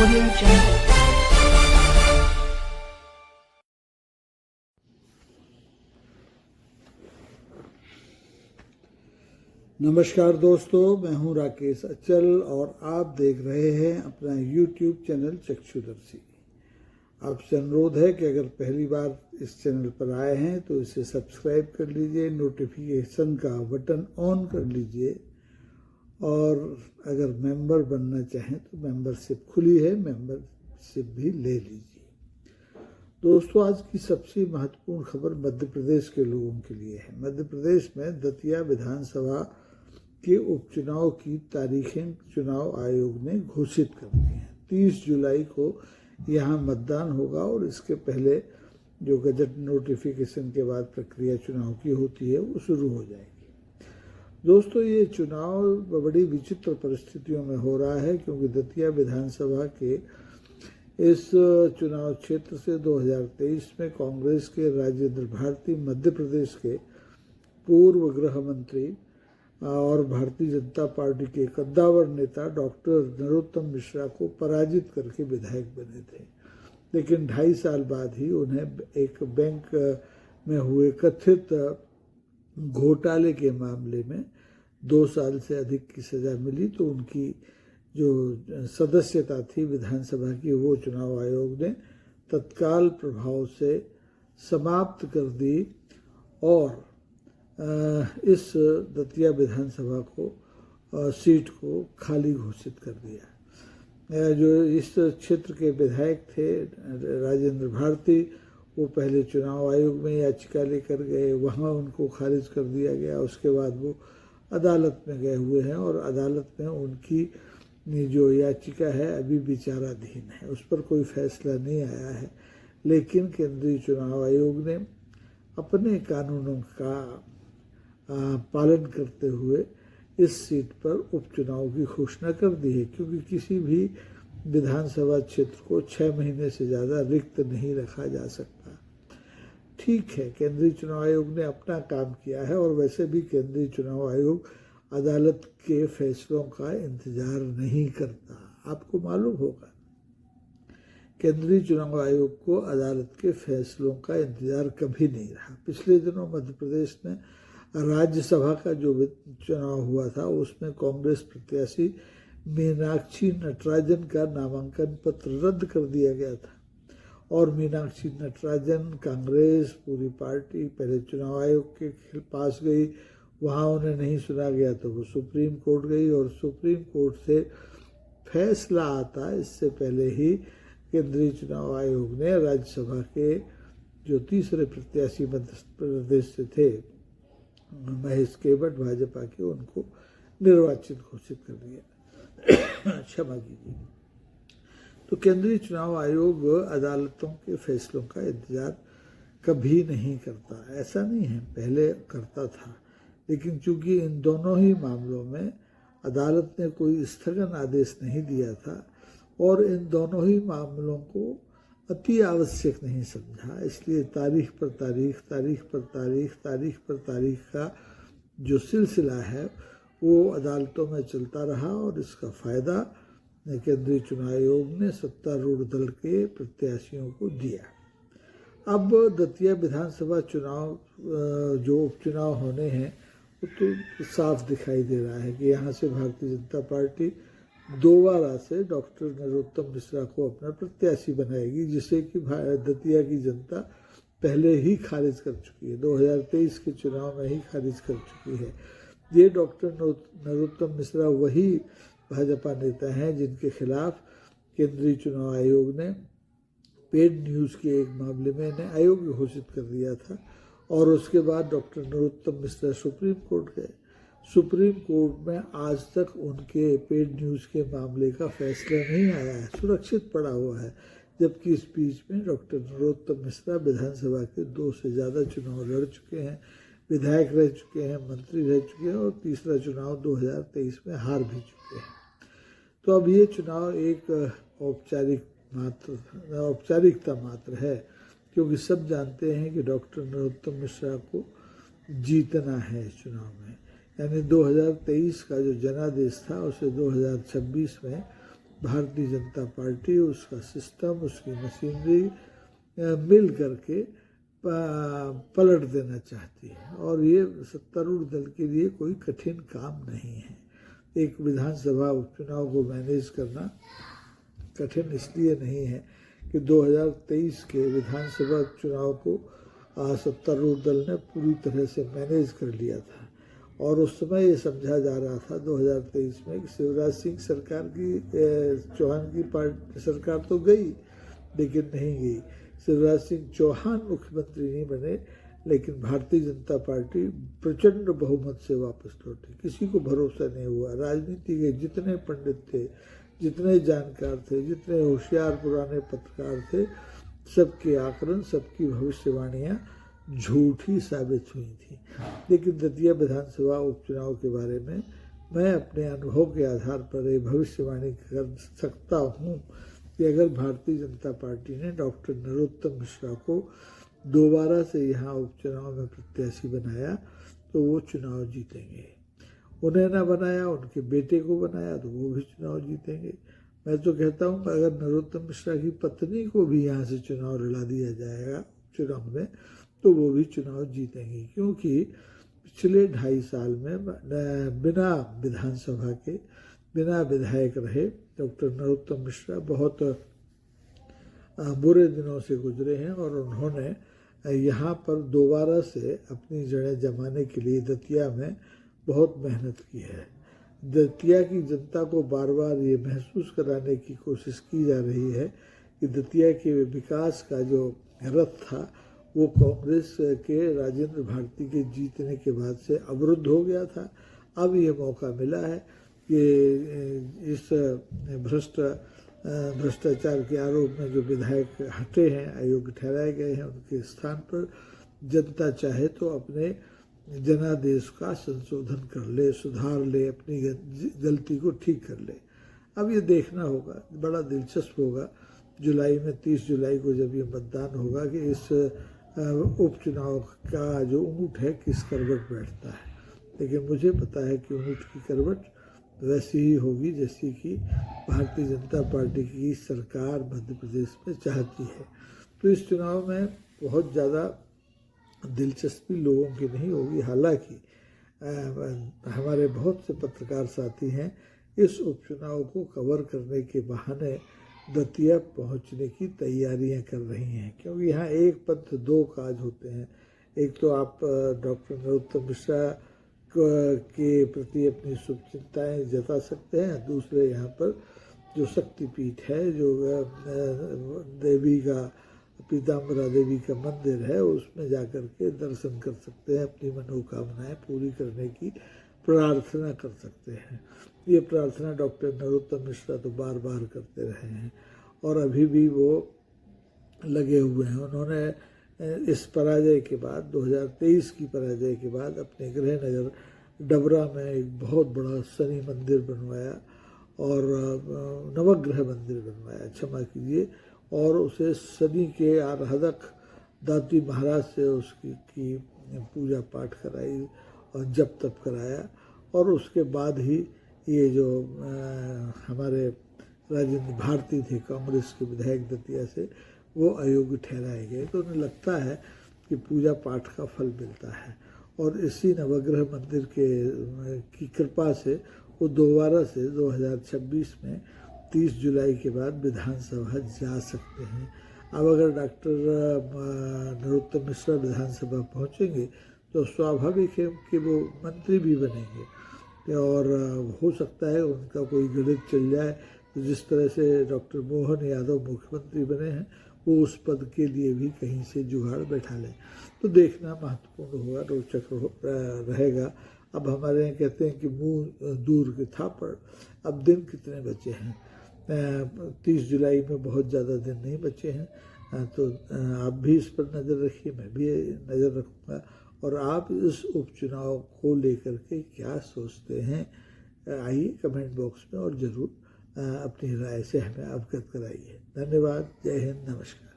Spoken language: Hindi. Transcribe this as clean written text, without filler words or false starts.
Audio Jungle. नमस्कार दोस्तों, मैं हूं राकेश अचल और आप देख रहे हैं अपना YouTube चैनल चक्षुदर्शी। आपसे अनुरोध है कि अगर पहली बार इस चैनल पर आए हैं तो इसे सब्सक्राइब कर लीजिए, नोटिफिकेशन का बटन ऑन कर लीजिए और अगर मेंबर बनना चाहें तो मेंबरशिप खुली है, मेंबरशिप भी ले लीजिए। दोस्तों, आज की सबसे महत्वपूर्ण खबर मध्य प्रदेश के लोगों के लिए है। मध्य प्रदेश में दतिया विधानसभा के उपचुनाव की तारीखें चुनाव आयोग ने घोषित कर दी हैं। 30 जुलाई को यहाँ मतदान होगा और इसके पहले जो गजट नोटिफिकेशन के बाद प्रक्रिया चुनाव की होती है वो शुरू हो जाएगी। दोस्तों, ये चुनाव बड़ी विचित्र परिस्थितियों में हो रहा है क्योंकि दतिया विधानसभा के इस चुनाव क्षेत्र से 2023 में कांग्रेस के राजेंद्र भारती, मध्य प्रदेश के पूर्व गृह मंत्री और भारतीय जनता पार्टी के कद्दावर नेता डॉक्टर नरोत्तम मिश्रा को पराजित करके विधायक बने थे। लेकिन 2.5 साल बाद ही उन्हें एक बैंक में हुए कथित घोटाले के मामले में 2 साल से अधिक की सज़ा मिली, तो उनकी जो सदस्यता थी विधानसभा की वो चुनाव आयोग ने तत्काल प्रभाव से समाप्त कर दी और इस दतिया विधानसभा को सीट को खाली घोषित कर दिया। जो इस क्षेत्र के विधायक थे राजेंद्र भारती, वो पहले चुनाव आयोग में याचिका लेकर गए, वहाँ उनको खारिज कर दिया गया। उसके बाद वो अदालत में गए हुए हैं और अदालत में उनकी जो याचिका है अभी विचाराधीन है, उस पर कोई फैसला नहीं आया है। लेकिन केंद्रीय चुनाव आयोग ने अपने कानूनों का पालन करते हुए इस सीट पर उपचुनाव की घोषणा कर दी है, क्योंकि किसी भी विधानसभा क्षेत्र को 6 महीने से ज़्यादा रिक्त नहीं रखा जा सकता। ठीक है, केंद्रीय चुनाव आयोग ने अपना काम किया है और वैसे भी केंद्रीय चुनाव आयोग अदालत के फैसलों का इंतजार नहीं करता। आपको मालूम होगा, केंद्रीय चुनाव आयोग को अदालत के फैसलों का इंतजार कभी नहीं रहा। पिछले दिनों मध्य प्रदेश में राज्यसभा का जो चुनाव हुआ था उसमें कांग्रेस प्रत्याशी मीनाक्षी नटराजन का नामांकन पत्र रद्द कर दिया गया था और मीनाक्षी नटराजन, कांग्रेस पूरी पार्टी पहले चुनाव आयोग के पास गई, वहाँ उन्हें नहीं सुना गया तो वो सुप्रीम कोर्ट गई और सुप्रीम कोर्ट से फैसला आता इससे पहले ही केंद्रीय चुनाव आयोग ने राज्यसभा के जो तीसरे प्रत्याशी मध्य प्रदेश से थे महेश केवट भाजपा के, उनको निर्वाचित घोषित कर दिया। क्षमा कीजिए। तो केंद्रीय चुनाव आयोग अदालतों के फैसलों का इंतजार कभी नहीं करता। ऐसा नहीं है, पहले करता था, लेकिन चूंकि इन दोनों ही मामलों में अदालत ने कोई स्थगन आदेश नहीं दिया था और इन दोनों ही मामलों को अति आवश्यक नहीं समझा, इसलिए तारीख पर तारीख, तारीख पर तारीख, तारीख पर तारीख का जो सिलसिला है वो अदालतों में चलता रहा और इसका फ़ायदा केंद्रीय चुनाव आयोग ने सत्तारूढ़ दल के प्रत्याशियों को दिया। अब दतिया विधानसभा चुनाव जो उपचुनाव होने हैं वो तो साफ दिखाई दे रहा है कि यहाँ से भारतीय जनता पार्टी दोबारा से डॉक्टर नरोत्तम मिश्रा को अपना प्रत्याशी बनाएगी, जिसे कि दतिया की जनता पहले ही खारिज कर चुकी है, 2023 के चुनाव में ही खारिज कर चुकी है। ये डॉक्टर नरोत्तम मिश्रा वही भाजपा नेता हैं जिनके खिलाफ केंद्रीय चुनाव आयोग ने पेड न्यूज़ के एक मामले में इन्हें अयोग्य घोषित कर दिया था और उसके बाद doctor Narottam Mishra supreme court गए। सुप्रीम कोर्ट में आज तक उनके पेड न्यूज़ के मामले का फैसला नहीं आया है, सुरक्षित पड़ा हुआ है, जबकि इस बीच में डॉक्टर नरोत्तम मिश्रा विधानसभा के 2 से ज़्यादा चुनाव लड़ चुके हैं, विधायक रह चुके हैं, मंत्री रह चुके हैं और तीसरा चुनाव 2023 में हार भी चुके हैं। तो अब ये चुनाव एक औपचारिकता मात्र है, क्योंकि सब जानते हैं कि डॉक्टर नरोत्तम मिश्रा को जीतना है इस चुनाव में। यानी 2023 का जो जनादेश था उसे 2026 में भारतीय जनता पार्टी, उसका सिस्टम, उसकी मशीनरी मिल करके पलट देना चाहती है। और ये सत्तारूढ़ दल के लिए कोई कठिन काम नहीं है। एक विधानसभा उपचुनाव को मैनेज करना कठिन इसलिए नहीं है कि 2023 के विधानसभा चुनाव को सत्तारूढ़ दल ने पूरी तरह से मैनेज कर लिया था। और उस समय ये समझा जा रहा था 2023 में कि शिवराज सिंह सरकार की, चौहान की पार्टी सरकार तो गई लेकिन नहीं गई। शिवराज सिंह चौहान मुख्यमंत्री नहीं बने, लेकिन भारतीय जनता पार्टी प्रचंड बहुमत से वापस लौटी। किसी को भरोसा नहीं हुआ। राजनीति के जितने पंडित थे, जितने जानकार थे, जितने होशियार पुराने पत्रकार थे, सबके आकलन, सबकी भविष्यवाणियाँ झूठी साबित हुई थी। लेकिन दतिया विधानसभा उपचुनाव के बारे में मैं अपने अनुभव के आधार पर ये भविष्यवाणी कर सकता हूँ कि अगर भारतीय जनता पार्टी ने डॉक्टर नरोत्तम मिश्रा को दोबारा से यहाँ उपचुनाव में प्रत्याशी बनाया तो वो चुनाव जीतेंगे। उन्हें ना बनाया, उनके बेटे को बनाया तो वो भी चुनाव जीतेंगे। मैं तो कहता हूँ अगर नरोत्तम मिश्रा की पत्नी को भी यहाँ से चुनाव लड़ा दिया जाएगा चुनाव में तो वो भी चुनाव जीतेंगे, क्योंकि पिछले 2.5 साल में बिना विधानसभा के, बिना विधायक रहे डॉक्टर नरोत्तम मिश्रा बहुत बुरे दिनों से गुजरे हैं। और उन्होंने यहाँ पर दोबारा से अपनी जड़ें जमाने के लिए दतिया में बहुत मेहनत की है। दतिया की जनता को बार बार ये महसूस कराने की कोशिश की जा रही है कि दतिया के विकास का जो रथ था वो कांग्रेस के राजेंद्र भारती के जीतने के बाद से अवरुद्ध हो गया था। अब ये मौका मिला है कि इस भ्रष्टाचार के आरोप में जो विधायक हटे हैं, अयोग्य ठहराए गए हैं, उनके स्थान पर जनता चाहे तो अपने जनादेश का संशोधन कर ले, सुधार ले, अपनी गलती को ठीक कर ले। अब ये देखना होगा, बड़ा दिलचस्प होगा जुलाई में, 30 जुलाई को जब ये मतदान होगा कि इस उपचुनाव का जो ऊँट है किस करवट बैठता है। लेकिन मुझे पता है कि ऊँट की करवट वैसी ही होगी जैसी कि भारतीय जनता पार्टी की सरकार मध्य प्रदेश में चाहती है। तो इस चुनाव में बहुत ज़्यादा दिलचस्पी लोगों की नहीं होगी। हालांकि हमारे बहुत से पत्रकार साथी हैं इस उपचुनाव को कवर करने के बहाने दतिया पहुंचने की तैयारियां कर रही हैं, क्योंकि यहाँ एक पंथ दो काज होते हैं। एक तो आप डॉक्टर नरोत्तम मिश्रा के प्रति अपनी शुभचिंताएँ जता सकते हैं, दूसरे यहाँ पर जो शक्तिपीठ है, जो देवी का, पीताम्बरा देवी का मंदिर है, उसमें जाकर के दर्शन कर सकते हैं, अपनी मनोकामनाएं पूरी करने की प्रार्थना कर सकते हैं। ये प्रार्थना डॉक्टर नरोत्तम मिश्रा तो बार बार करते रहे हैं और अभी भी वो लगे हुए हैं। उन्होंने इस पराजय के बाद, 2023 की पराजय के बाद, अपने गृह नगर डबरा में एक बहुत बड़ा शनि मंदिर बनवाया और नवग्रह मंदिर बनवाया, क्षमा कीजिए, और उसे शनि के आराधक दाती महाराज से उसकी पूजा पाठ कराई और जप तप कराया। और उसके बाद ही ये जो हमारे राजेंद्र भारती थे कांग्रेस के विधायक दतिया से, वो अयोग्य ठहराए गए। तो उन्हें लगता है कि पूजा पाठ का फल मिलता है और इसी नवग्रह मंदिर की कृपा से वो दोबारा से 2026 में 30 जुलाई के बाद विधानसभा जा सकते हैं। अब अगर डॉक्टर नरोत्तम मिश्रा विधानसभा पहुंचेंगे तो स्वाभाविक है कि वो मंत्री भी बनेंगे और हो सकता है उनका कोई गणित चल जाए तो जिस तरह से डॉक्टर मोहन यादव मुख्यमंत्री बने हैं वो उस पद के लिए भी कहीं से जुगाड़ बैठा लें। तो देखना महत्वपूर्ण होगा, रोचक रहेगा। अब हमारे यहाँ कहते हैं कि मुंह दूर के थापड़। अब दिन कितने बचे हैं? 30 जुलाई में बहुत ज़्यादा दिन नहीं बचे हैं, तो आप भी इस पर नज़र रखिए, मैं भी नज़र रखूँगा। और आप इस उपचुनाव को लेकर के क्या सोचते हैं, आइए कमेंट बॉक्स में और ज़रूर अपनी राय से हमें अवगत कराइए। धन्यवाद। जय हिंद। नमस्कार।